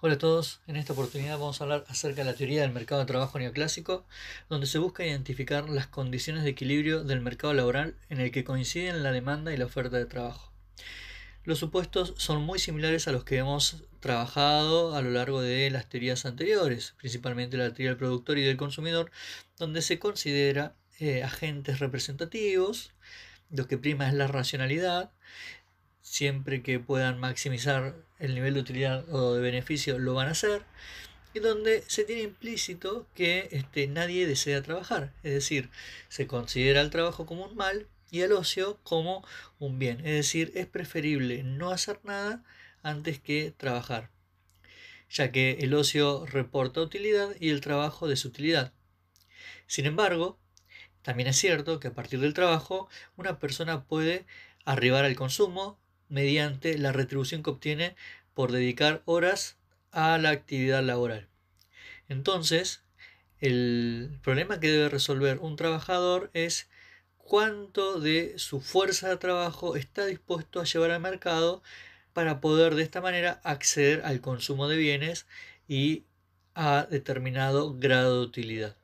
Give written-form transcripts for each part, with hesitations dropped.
Hola a todos, en esta oportunidad vamos a hablar acerca de la teoría del mercado de trabajo neoclásico, donde se busca identificar las condiciones de equilibrio del mercado laboral en el que coinciden la demanda y la oferta de trabajo. Los supuestos son muy similares a los que hemos trabajado a lo largo de las teorías anteriores, principalmente la teoría del productor y del consumidor, donde se considera agentes representativos, lo que prima es la racionalidad, siempre que puedan maximizar el nivel de utilidad o de beneficio lo van a hacer, y donde se tiene implícito que nadie desea trabajar, es decir, se considera el trabajo como un mal y el ocio como un bien, es decir, es preferible no hacer nada antes que trabajar, ya que el ocio reporta utilidad y el trabajo desutilidad. Sin embargo, también es cierto que a partir del trabajo una persona puede arribar al consumo mediante la retribución que obtiene por dedicar horas a la actividad laboral. Entonces, el problema que debe resolver un trabajador es cuánto de su fuerza de trabajo está dispuesto a llevar al mercado para poder de esta manera acceder al consumo de bienes y a determinado grado de utilidad.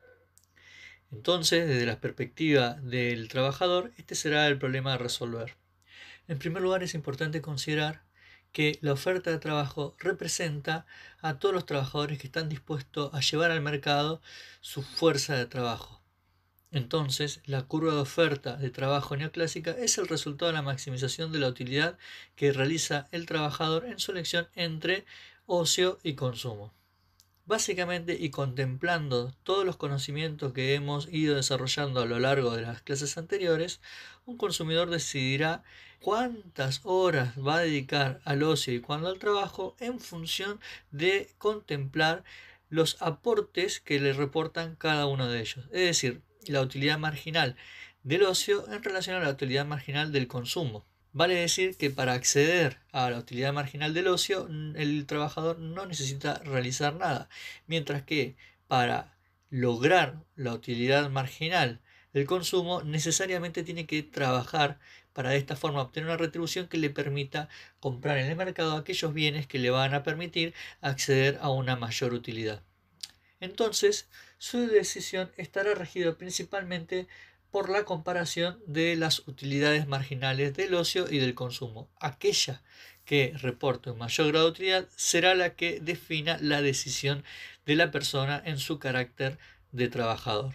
Entonces, desde la perspectiva del trabajador, este será el problema a resolver. En primer lugar, es importante considerar que la oferta de trabajo representa a todos los trabajadores que están dispuestos a llevar al mercado su fuerza de trabajo. Entonces, la curva de oferta de trabajo neoclásica es el resultado de la maximización de la utilidad que realiza el trabajador en su elección entre ocio y consumo. Básicamente, y contemplando todos los conocimientos que hemos ido desarrollando a lo largo de las clases anteriores, un consumidor decidirá cuántas horas va a dedicar al ocio y cuándo al trabajo en función de contemplar los aportes que le reportan cada uno de ellos. Es decir, la utilidad marginal del ocio en relación a la utilidad marginal del consumo. Vale decir que para acceder a la utilidad marginal del ocio, el trabajador no necesita realizar nada, mientras que para lograr la utilidad marginal del consumo, necesariamente tiene que trabajar para de esta forma obtener una retribución que le permita comprar en el mercado aquellos bienes que le van a permitir acceder a una mayor utilidad. Entonces, su decisión estará regida principalmente por la comparación de las utilidades marginales del ocio y del consumo. Aquella que reporte un mayor grado de utilidad será la que defina la decisión de la persona en su carácter de trabajador.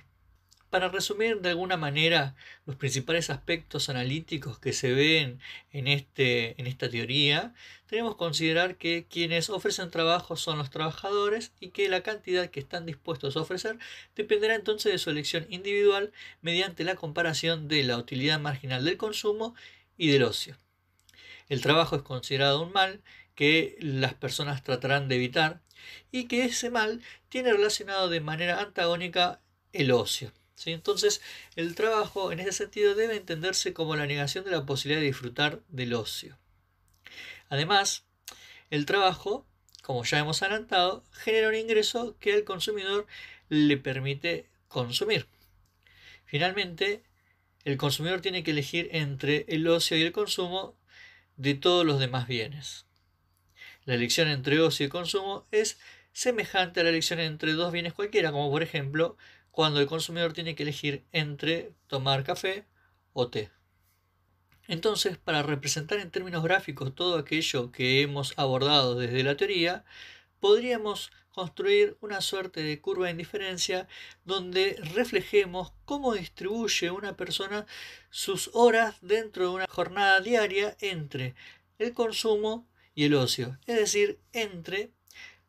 Para resumir de alguna manera los principales aspectos analíticos que se ven en esta teoría, tenemos que considerar que quienes ofrecen trabajo son los trabajadores y que la cantidad que están dispuestos a ofrecer dependerá entonces de su elección individual mediante la comparación de la utilidad marginal del consumo y del ocio. El trabajo es considerado un mal que las personas tratarán de evitar y que ese mal tiene relacionado de manera antagónica el ocio. ¿Sí? Entonces, el trabajo en ese sentido debe entenderse como la negación de la posibilidad de disfrutar del ocio. Además, el trabajo, como ya hemos adelantado, genera un ingreso que al consumidor le permite consumir. Finalmente, el consumidor tiene que elegir entre el ocio y el consumo de todos los demás bienes. La elección entre ocio y consumo es semejante a la elección entre dos bienes cualquiera, como por ejemplo cuando el consumidor tiene que elegir entre tomar café o té. Entonces, para representar en términos gráficos todo aquello que hemos abordado desde la teoría, podríamos construir una suerte de curva de indiferencia donde reflejemos cómo distribuye una persona sus horas dentro de una jornada diaria entre el consumo y el ocio, es decir, entre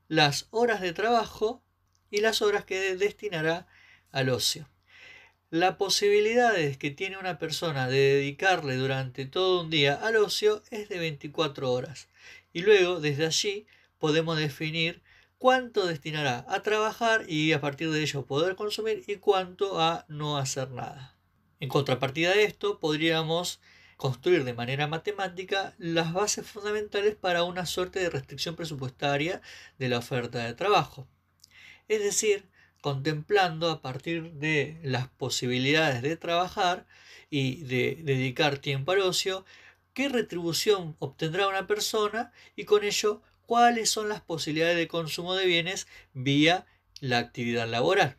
las horas de trabajo y las horas que destinará al ocio. La posibilidad que tiene una persona de dedicarle durante todo un día al ocio es de 24 horas. Y luego, desde allí, podemos definir cuánto destinará a trabajar y a partir de ello poder consumir y cuánto a no hacer nada. En contrapartida de esto, podríamos construir de manera matemática las bases fundamentales para una suerte de restricción presupuestaria de la oferta de trabajo. Es decir, contemplando a partir de las posibilidades de trabajar y de dedicar tiempo al ocio, qué retribución obtendrá una persona y con ello cuáles son las posibilidades de consumo de bienes vía la actividad laboral.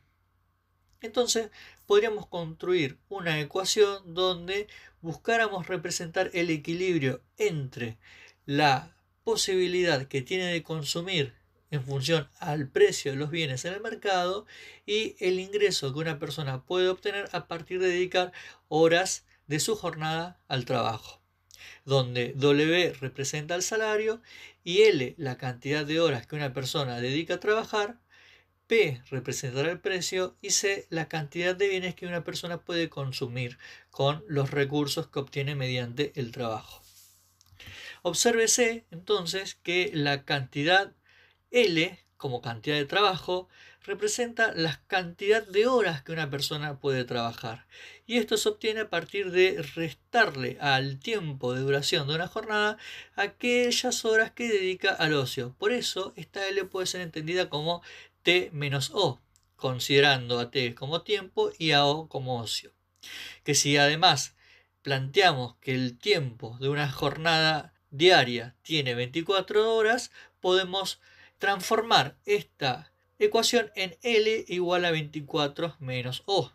Entonces, podríamos construir una ecuación donde buscáramos representar el equilibrio entre la posibilidad que tiene de consumir en función al precio de los bienes en el mercado y el ingreso que una persona puede obtener a partir de dedicar horas de su jornada al trabajo, donde W representa el salario y L la cantidad de horas que una persona dedica a trabajar, P representará el precio y C la cantidad de bienes que una persona puede consumir con los recursos que obtiene mediante el trabajo. Obsérvese entonces que la cantidad L como cantidad de trabajo representa la cantidad de horas que una persona puede trabajar, y esto se obtiene a partir de restarle al tiempo de duración de una jornada aquellas horas que dedica al ocio. Por eso esta L puede ser entendida como T menos O, considerando a T como tiempo y a O como ocio. Que si además planteamos que el tiempo de una jornada diaria tiene 24 horas, podemos transformar esta ecuación en L igual a 24 menos O.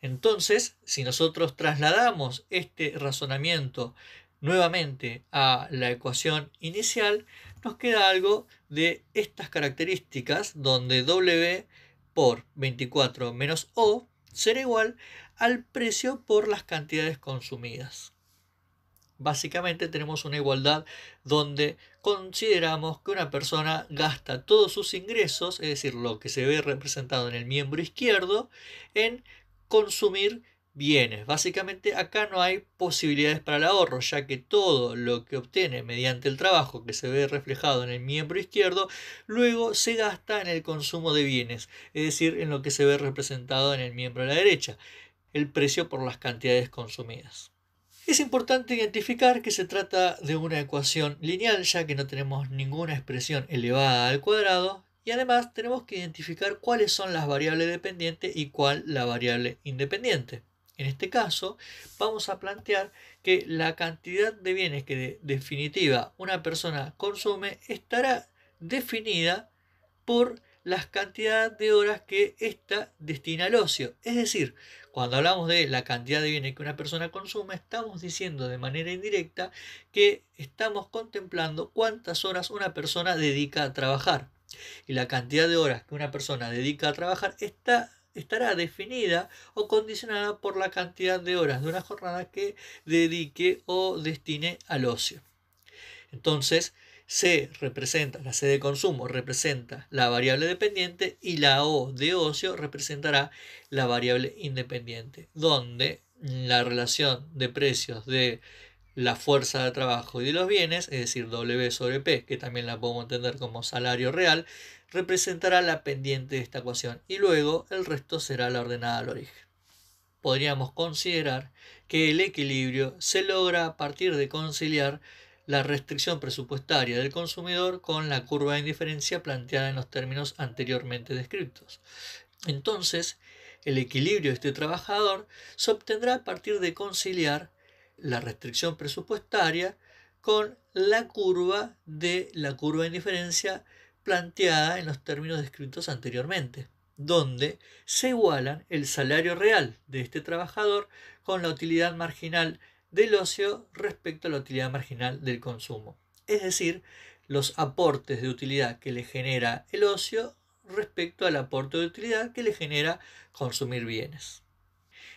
Entonces, si nosotros trasladamos este razonamiento nuevamente a la ecuación inicial, nos queda algo de estas características, donde W por 24 menos O será igual al precio por las cantidades consumidas. Básicamente tenemos una igualdad donde consideramos que una persona gasta todos sus ingresos, es decir, lo que se ve representado en el miembro izquierdo, en consumir bienes. Básicamente acá no hay posibilidades para el ahorro, ya que todo lo que obtiene mediante el trabajo que se ve reflejado en el miembro izquierdo, luego se gasta en el consumo de bienes, es decir, en lo que se ve representado en el miembro de la derecha, el precio por las cantidades consumidas. Es importante identificar que se trata de una ecuación lineal, ya que no tenemos ninguna expresión elevada al cuadrado, y además tenemos que identificar cuáles son las variables dependientes y cuál la variable independiente. En este caso, vamos a plantear que la cantidad de bienes que de definitiva una persona consume estará definida por las cantidades de horas que ésta destina al ocio. Es decir, cuando hablamos de la cantidad de bienes que una persona consume, estamos diciendo de manera indirecta que estamos contemplando cuántas horas una persona dedica a trabajar. Y la cantidad de horas que una persona dedica a trabajar estará definida o condicionada por la cantidad de horas de una jornada que dedique o destine al ocio. Entonces, la C de consumo representa la variable dependiente y la O de ocio representará la variable independiente, donde la relación de precios de la fuerza de trabajo y de los bienes, es decir, W sobre P, que también la podemos entender como salario real, representará la pendiente de esta ecuación y luego el resto será la ordenada al origen. Podríamos considerar que el equilibrio se logra a partir de conciliar la restricción presupuestaria del consumidor con la curva de indiferencia planteada en los términos anteriormente descritos. Entonces, el equilibrio de este trabajador se obtendrá a partir de conciliar la restricción presupuestaria con la curva de indiferencia planteada en los términos descritos anteriormente, donde se igualan el salario real de este trabajador con la utilidad marginal del ocio respecto a la utilidad marginal del consumo. Es decir, los aportes de utilidad que le genera el ocio respecto al aporte de utilidad que le genera consumir bienes.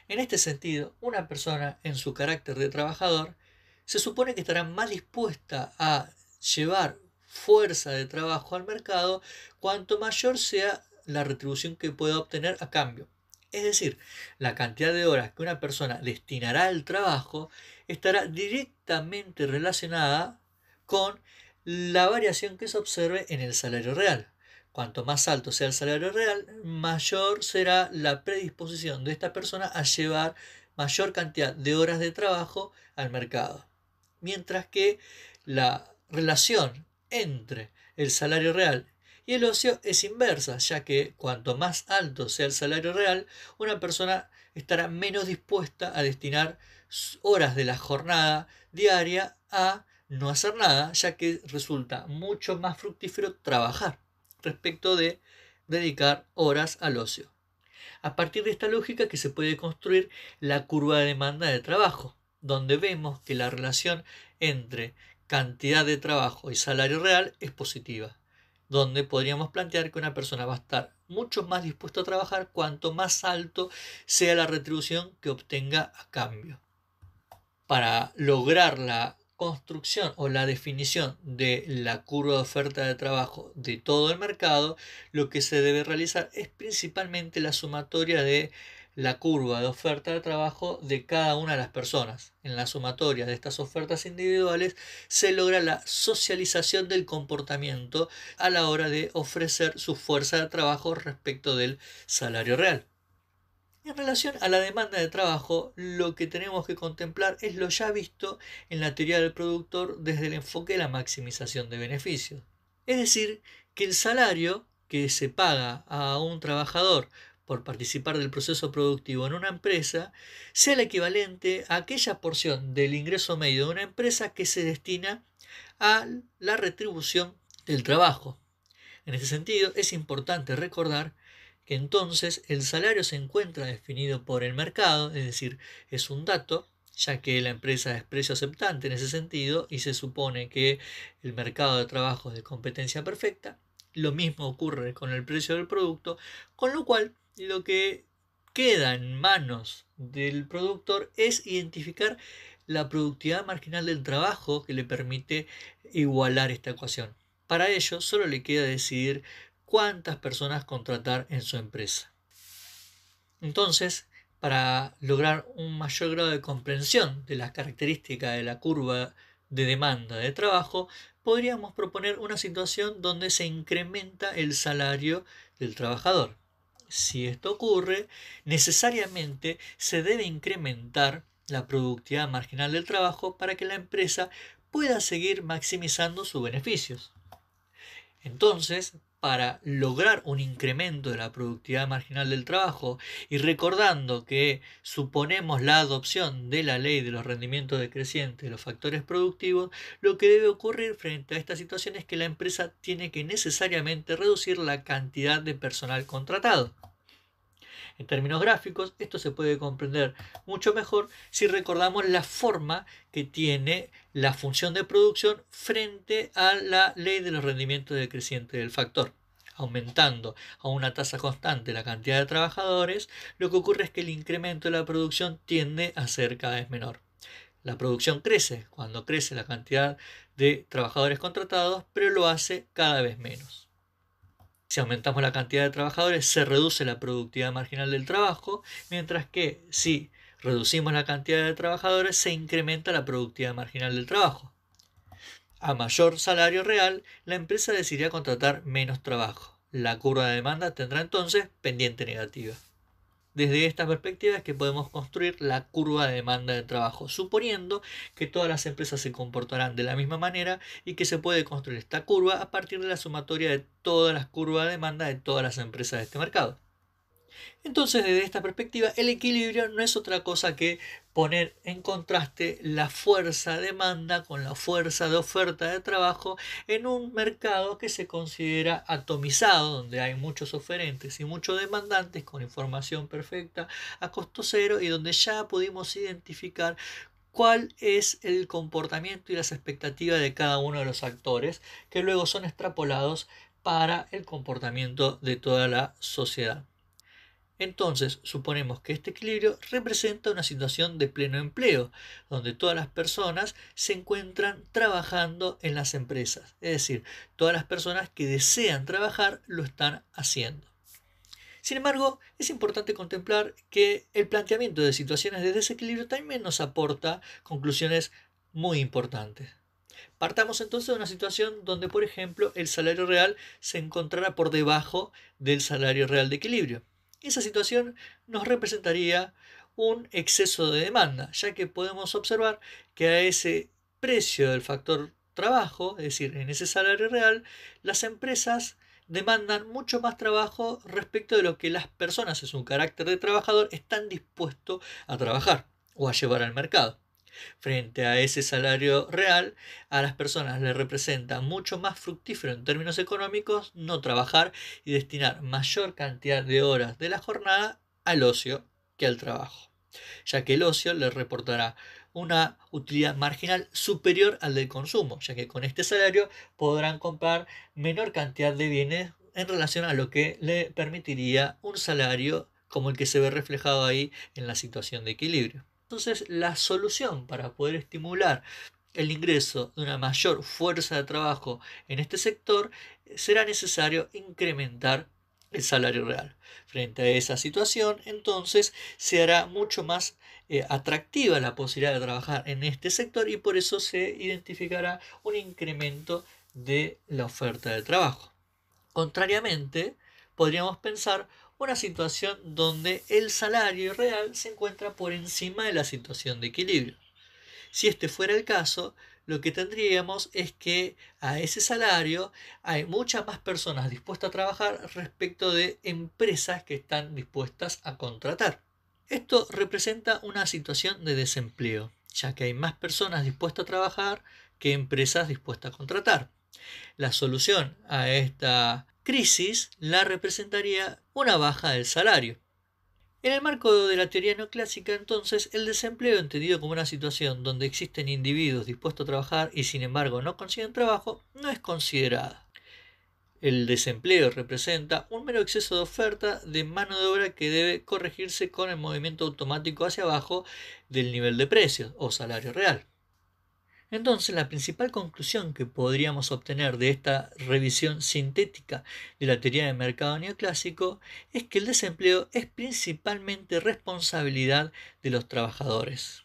En este sentido, una persona en su carácter de trabajador se supone que estará más dispuesta a llevar fuerza de trabajo al mercado cuanto mayor sea la retribución que pueda obtener a cambio. Es decir, la cantidad de horas que una persona destinará al trabajo estará directamente relacionada con la variación que se observe en el salario real. Cuanto más alto sea el salario real, mayor será la predisposición de esta persona a llevar mayor cantidad de horas de trabajo al mercado. Mientras que la relación entre el salario real y el ocio es inversa, ya que cuanto más alto sea el salario real, una persona estará menos dispuesta a destinar horas de la jornada diaria a no hacer nada, ya que resulta mucho más fructífero trabajar respecto de dedicar horas al ocio. A partir de esta lógica que se puede construir la curva de demanda de trabajo, donde vemos que la relación entre cantidad de trabajo y salario real es positiva, donde podríamos plantear que una persona va a estar mucho más dispuesta a trabajar cuanto más alto sea la retribución que obtenga a cambio. Para lograr la construcción o la definición de la curva de oferta de trabajo de todo el mercado, lo que se debe realizar es principalmente la sumatoria de la curva de oferta de trabajo de cada una de las personas. En la sumatoria de estas ofertas individuales se logra la socialización del comportamiento a la hora de ofrecer su fuerza de trabajo respecto del salario real. En relación a la demanda de trabajo, lo que tenemos que contemplar es lo ya visto en la teoría del productor desde el enfoque de la maximización de beneficios. Es decir, que el salario que se paga a un trabajador por participar del proceso productivo en una empresa sea el equivalente a aquella porción del ingreso medio de una empresa que se destina a la retribución del trabajo. En ese sentido, es importante recordar que entonces el salario se encuentra definido por el mercado, es decir, es un dato, ya que la empresa es precio aceptante en ese sentido y se supone que el mercado de trabajo es de competencia perfecta. Lo mismo ocurre con el precio del producto, con lo cual lo que queda en manos del productor es identificar la productividad marginal del trabajo que le permite igualar esta ecuación. Para ello, solo le queda decidir cuántas personas contratar en su empresa. Entonces, para lograr un mayor grado de comprensión de las características de la curva de demanda de trabajo, podríamos proponer una situación donde se incrementa el salario del trabajador. Si esto ocurre, necesariamente se debe incrementar la productividad marginal del trabajo para que la empresa pueda seguir maximizando sus beneficios. Entonces, para lograr un incremento de la productividad marginal del trabajo y recordando que suponemos la adopción de la ley de los rendimientos decrecientes de los factores productivos, lo que debe ocurrir frente a esta situación es que la empresa tiene que necesariamente reducir la cantidad de personal contratado. En términos gráficos, esto se puede comprender mucho mejor si recordamos la forma que tiene la función de producción frente a la ley de los rendimientos decrecientes del factor. Aumentando a una tasa constante la cantidad de trabajadores, lo que ocurre es que el incremento de la producción tiende a ser cada vez menor. La producción crece cuando crece la cantidad de trabajadores contratados, pero lo hace cada vez menos. Si aumentamos la cantidad de trabajadores, se reduce la productividad marginal del trabajo, mientras que si reducimos la cantidad de trabajadores, se incrementa la productividad marginal del trabajo. A mayor salario real, la empresa decidirá contratar menos trabajo. La curva de demanda tendrá entonces pendiente negativa. Desde esta perspectiva es que podemos construir la curva de demanda de trabajo, suponiendo que todas las empresas se comportarán de la misma manera y que se puede construir esta curva a partir de la sumatoria de todas las curvas de demanda de todas las empresas de este mercado. Entonces, desde esta perspectiva, el equilibrio no es otra cosa que poner en contraste la fuerza de demanda con la fuerza de oferta de trabajo en un mercado que se considera atomizado, donde hay muchos oferentes y muchos demandantes con información perfecta a costo cero y donde ya pudimos identificar cuál es el comportamiento y las expectativas de cada uno de los actores que luego son extrapolados para el comportamiento de toda la sociedad. Entonces, suponemos que este equilibrio representa una situación de pleno empleo, donde todas las personas se encuentran trabajando en las empresas. Es decir, todas las personas que desean trabajar lo están haciendo. Sin embargo, es importante contemplar que el planteamiento de situaciones de desequilibrio también nos aporta conclusiones muy importantes. Partamos entonces de una situación donde, por ejemplo, el salario real se encontrará por debajo del salario real de equilibrio. Esa situación nos representaría un exceso de demanda, ya que podemos observar que a ese precio del factor trabajo, es decir, en ese salario real, las empresas demandan mucho más trabajo respecto de lo que las personas en su carácter de trabajador están dispuestos a trabajar o a llevar al mercado. Frente a ese salario real, a las personas les representa mucho más fructífero en términos económicos no trabajar y destinar mayor cantidad de horas de la jornada al ocio que al trabajo, ya que el ocio les reportará una utilidad marginal superior al del consumo, ya que con este salario podrán comprar menor cantidad de bienes en relación a lo que le permitiría un salario como el que se ve reflejado ahí en la situación de equilibrio. Entonces, la solución para poder estimular el ingreso de una mayor fuerza de trabajo en este sector será necesario incrementar el salario real. Frente a esa situación, entonces, se hará mucho más atractiva la posibilidad de trabajar en este sector y por eso se identificará un incremento de la oferta de trabajo. Contrariamente, podríamos pensar una situación donde el salario real se encuentra por encima de la situación de equilibrio. Si este fuera el caso, lo que tendríamos es que a ese salario hay muchas más personas dispuestas a trabajar respecto de empresas que están dispuestas a contratar. Esto representa una situación de desempleo, ya que hay más personas dispuestas a trabajar que empresas dispuestas a contratar. La solución a esta crisis la representaría una baja del salario. En el marco de la teoría neoclásica, entonces, el desempleo, entendido como una situación donde existen individuos dispuestos a trabajar y sin embargo no consiguen trabajo, no es considerada. El desempleo representa un mero exceso de oferta de mano de obra que debe corregirse con el movimiento automático hacia abajo del nivel de precios o salario real. Entonces, la principal conclusión que podríamos obtener de esta revisión sintética de la teoría del mercado neoclásico es que el desempleo es principalmente responsabilidad de los trabajadores,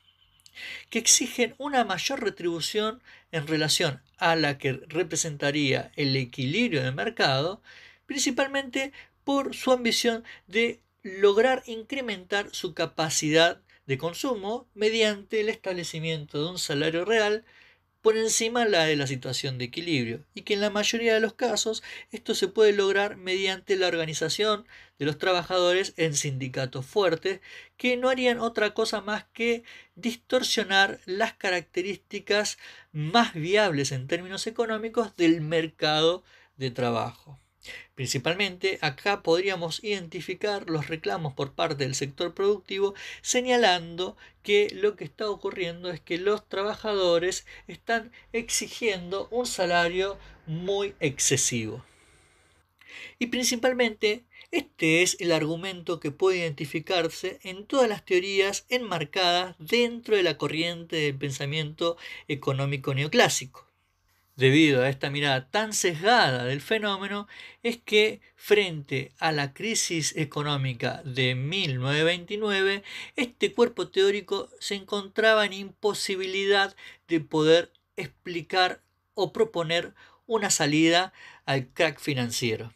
que exigen una mayor retribución en relación a la que representaría el equilibrio del mercado, principalmente por su ambición de lograr incrementar su capacidad de consumo mediante el establecimiento de un salario real por encima de la situación de equilibrio, y que en la mayoría de los casos esto se puede lograr mediante la organización de los trabajadores en sindicatos fuertes que no harían otra cosa más que distorsionar las características más viables en términos económicos del mercado de trabajo. Principalmente acá podríamos identificar los reclamos por parte del sector productivo, señalando que lo que está ocurriendo es que los trabajadores están exigiendo un salario muy excesivo. Y principalmente este es el argumento que puede identificarse en todas las teorías enmarcadas dentro de la corriente del pensamiento económico neoclásico. Debido a esta mirada tan sesgada del fenómeno, es que frente a la crisis económica de 1929, este cuerpo teórico se encontraba en imposibilidad de poder explicar o proponer una salida al crack financiero.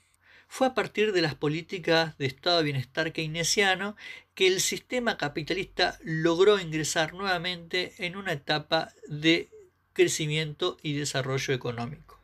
Fue a partir de las políticas de estado de bienestar keynesiano que el sistema capitalista logró ingresar nuevamente en una etapa de crecimiento y desarrollo económico.